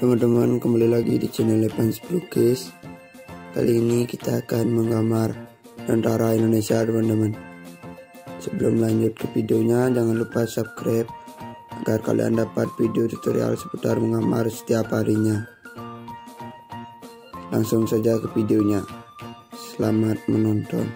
teman-teman, kembali lagi di channel Lukis. Kali ini kita akan menggambar tentara Indonesia, teman-teman. Sebelum lanjut ke videonya, jangan lupa subscribe agar kalian dapat video tutorial seputar menggambar setiap harinya. Langsung saja ke videonya. Selamat menonton.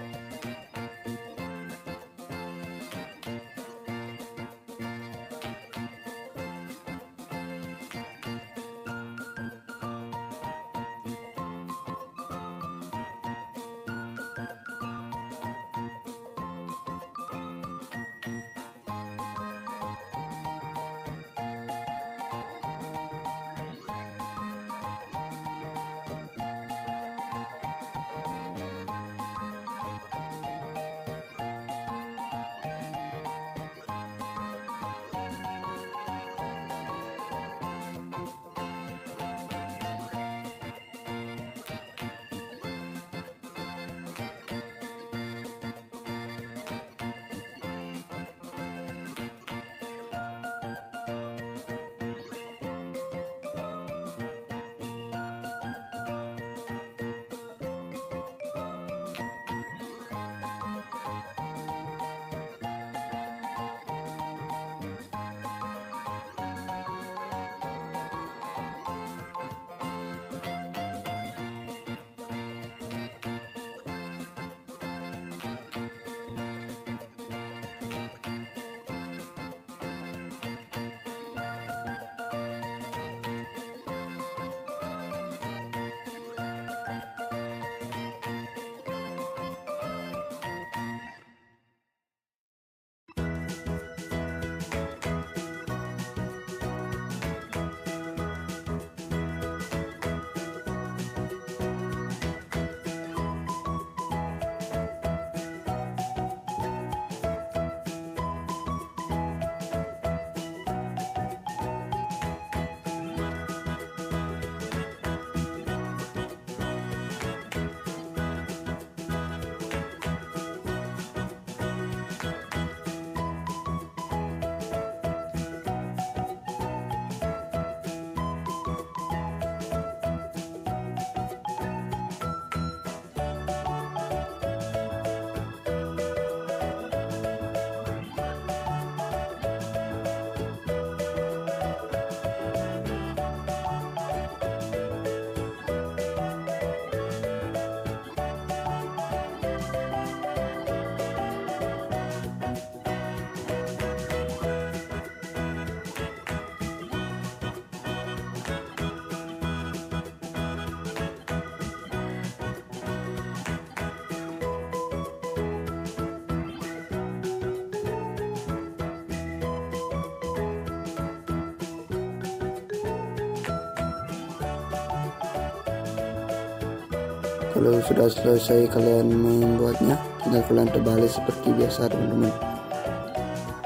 Kalau sudah selesai kalian membuatnya, tinggal kalian tebali seperti biasa, teman-teman.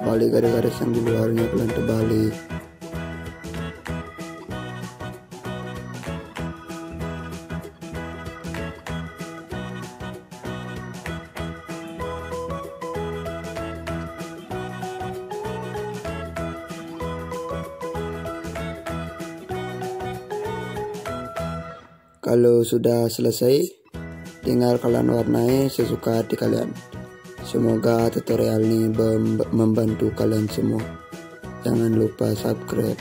Balik garis-garis yang di luarnya kalian tebali. Kalau sudah selesai, tinggal kalian warnai sesuka hati kalian. Semoga tutorial ini membantu kalian semua. Jangan lupa subscribe.